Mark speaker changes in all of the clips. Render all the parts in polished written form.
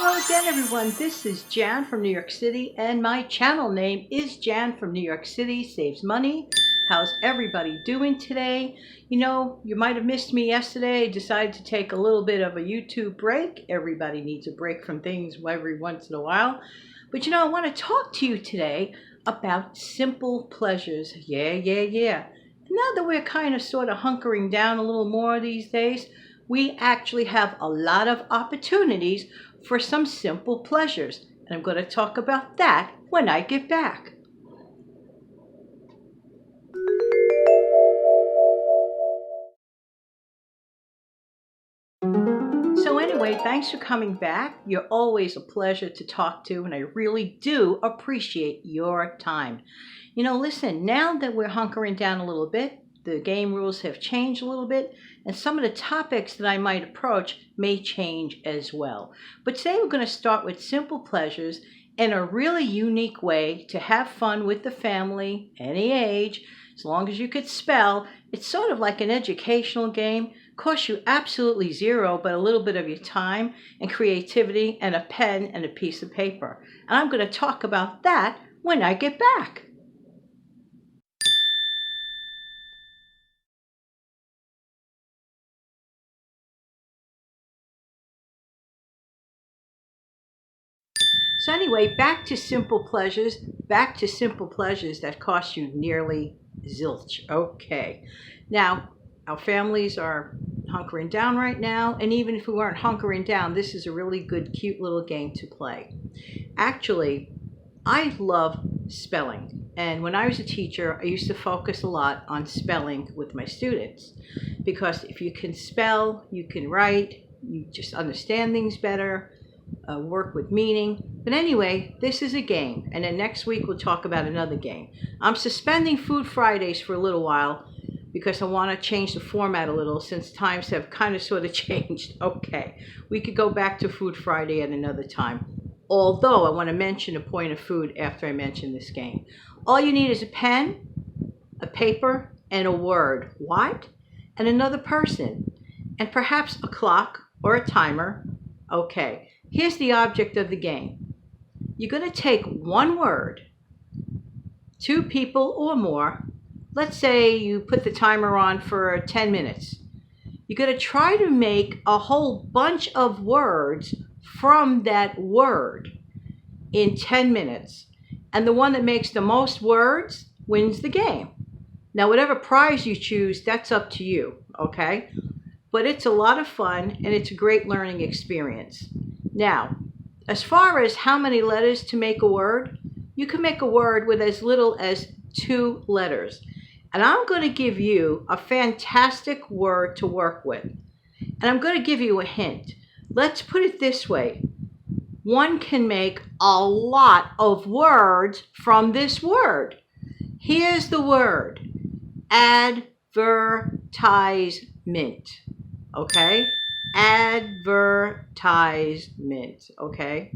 Speaker 1: Hello again, everyone. This is Jan from New York City, and my channel name is Jan from New York City Saves Money. How's everybody doing today? You know, you might have missed me yesterday. I decided to take a little bit of a YouTube break. Everybody needs a break from things every once in a while. But you know, I want to talk to you today about simple pleasures. Yeah. Now that we're kind of sort of hunkering down a little more these days, we actually have a lot of opportunities for some simple pleasures. And I'm going to talk about that when I get back. So anyway, thanks for coming back. You're always a pleasure to talk to, and I really do appreciate your time. You know, listen, now that we're hunkering down a little bit, the game rules have changed a little bit, and some of the topics that I might approach may change as well. But today we're going to start with simple pleasures in a really unique way to have fun with the family, any age, as long as you could spell. It's sort of like an educational game. Costs you absolutely zero, but a little bit of your time and creativity and a pen and a piece of paper. And I'm going to talk about that when I get back. So anyway, back to simple pleasures that cost you nearly zilch. Okay. Now, our families are hunkering down right now, and even if we weren't hunkering down, this is a really good, cute little game to play. Actually, I love spelling. And when I was a teacher, I used to focus a lot on spelling with my students. Because if you can spell, you can write, you just understand things better, work with meaning. But anyway, this is a game. And then next week we'll talk about another game. I'm suspending Food Fridays for a little while because I want to change the format a little since times have kind of sort of changed. Okay, we could go back to Food Friday at another time. Although I want to mention a point of food after I mention this game. All you need is a pen, a paper, and a word. What? And another person. And perhaps a clock or a timer. Okay, here's the object of the game. You're going to take one word, two people or more. Let's say you put the timer on for 10 minutes. You're going to try to make a whole bunch of words from that word in 10 minutes. And the one that makes the most words wins the game. Now, whatever prize you choose, that's up to you, okay? But it's a lot of fun, and it's a great learning experience. Now, as far as how many letters to make a word, you can make a word with as little as 2 letters. And I'm going to give you a fantastic word to work with. And I'm going to give you a hint. Let's put it this way. One can make a lot of words from this word. Here's the word. Advertisement. Okay? Advertisement. Okay?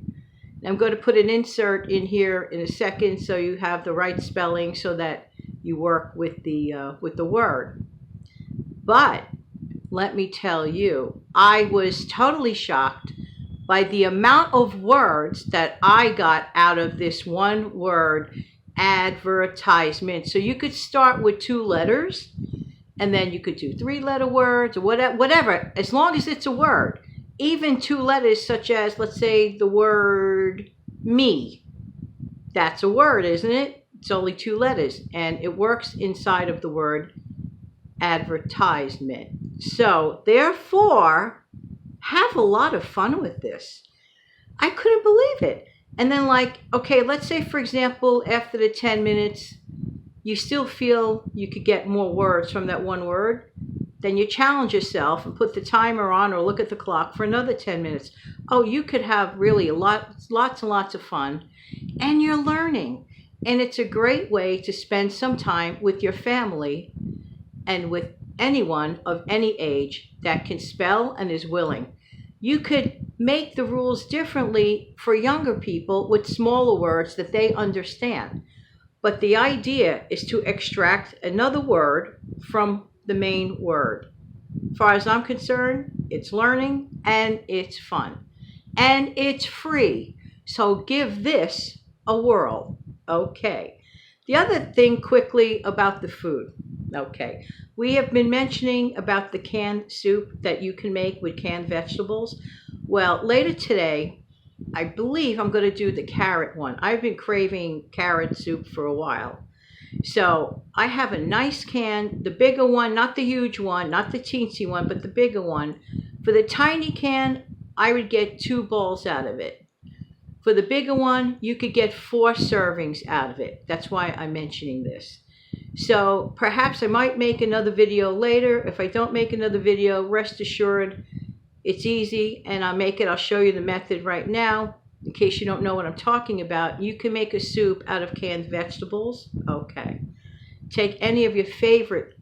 Speaker 1: I'm going to put an insert in here in a second so you have the right spelling so that you work with the word. But let me tell you, I was totally shocked by the amount of words that I got out of this one word, advertisement. So you could start with 2 letters, and then you could do 3-letter words or whatever, as long as it's a word. Even 2 letters, such as, let's say, the word me. That's a word, isn't it? It's only 2 letters, and it works inside of the word advertisement. So, therefore, have a lot of fun with this. I couldn't believe it. And then, like, okay, let's say, for example, after the 10 minutes, you still feel you could get more words from that one word. Then you challenge yourself and put the timer on or look at the clock for another 10 minutes. Oh, you could have really lots and lots of fun. And you're learning. And it's a great way to spend some time with your family and with anyone of any age that can spell and is willing. You could make the rules differently for younger people with smaller words that they understand. But the idea is to extract another word from the main word. As far as I'm concerned, it's learning and it's fun. and it's free. So give this a whirl. Okay. The other thing quickly about the food. Okay. We have been mentioning about the canned soup that you can make with canned vegetables. Well, later today, I believe I'm going to do the carrot one. I've been craving carrot soup for a while. So I have a nice can, the bigger one, not the huge one, not the teensy one, but the bigger one. For the tiny can, I would get 2 bowls out of it. For the bigger one, you could get 4 servings out of it. That's why I'm mentioning this. So perhaps I might make another video later. If I don't make another video, rest assured, it's easy, and I'll show you the method right now. In case you don't know what I'm talking about, you can make a soup out of canned vegetables. Okay. Take any of your favorite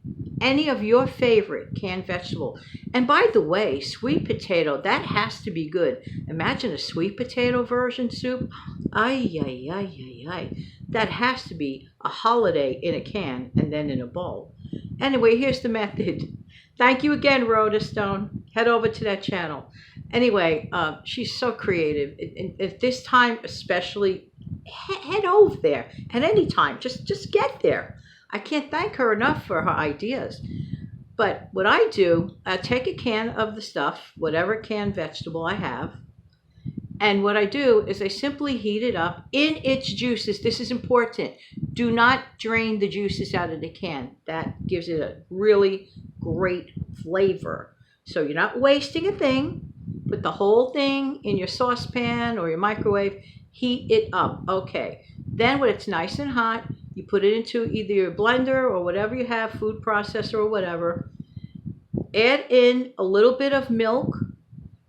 Speaker 1: canned vegetable. And by the way, sweet potato, that has to be good. Imagine a sweet potato version soup. Ay, ay, ay, ay, ay. That has to be a holiday in a can and then in a bowl. Anyway, here's the method. Thank you again, Rhoda Stone. Head over to that channel. Anyway, she's so creative. And at this time, especially, head over there. At any time, just get there. I can't thank her enough for her ideas. But what I do, I take a can of the stuff, whatever canned vegetable I have, and what I do is I simply heat it up in its juices. This is important. Do not drain the juices out of the can. That gives it a really great flavor. So you're not wasting a thing. Put the whole thing in your saucepan or your microwave. Heat it up. Okay. Then when it's nice and hot, you put it into either your blender or whatever you have, food processor or whatever. Add in a little bit of milk.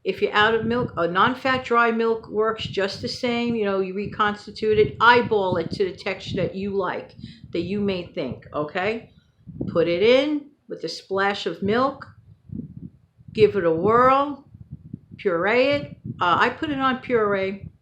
Speaker 1: If you're out of milk, a non-fat dry milk works just the same. You reconstitute it. Eyeball it to the texture that you like, that you may think, okay? Put it in with a splash of milk. Give it a whirl. Puree it. I put it on puree.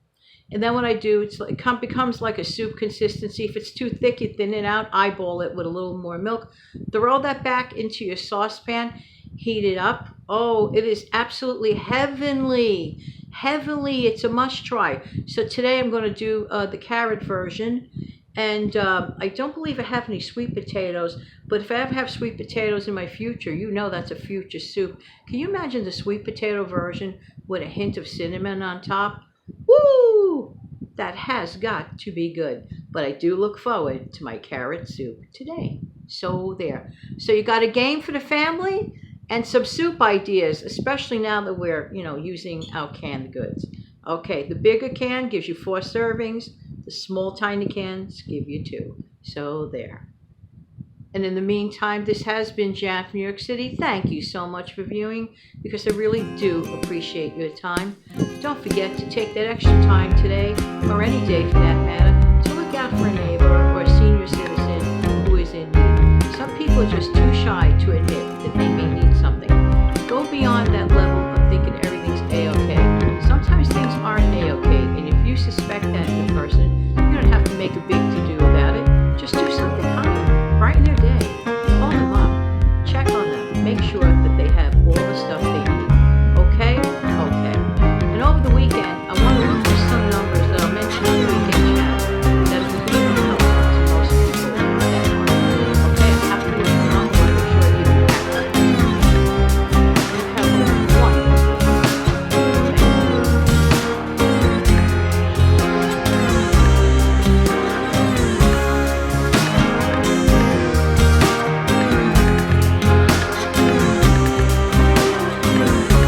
Speaker 1: And then what I do, it becomes like a soup consistency. If it's too thick, you thin it out. Eyeball it with a little more milk. Throw that back into your saucepan. Heat it up. Oh, it is absolutely heavenly. Heavenly. It's a must try. So today I'm going to do the carrot version. And I don't believe I have any sweet potatoes. But if I ever have sweet potatoes in my future, that's a future soup. Can you imagine the sweet potato version with a hint of cinnamon on top? Woo! That has got to be good. But I do look forward to my carrot soup today. So there. So you got a game for the family and some soup ideas, especially now that we're, using our canned goods. Okay, the bigger can gives you 4 servings. The small, tiny cans give you 2. So there. And in the meantime, this has been Jan from New York City. Thank you so much for viewing, because I really do appreciate your time. Don't forget to take that extra time today, or any day for that matter, to look out for a neighbor or a senior citizen who is in need. Some people are just too shy to admit that they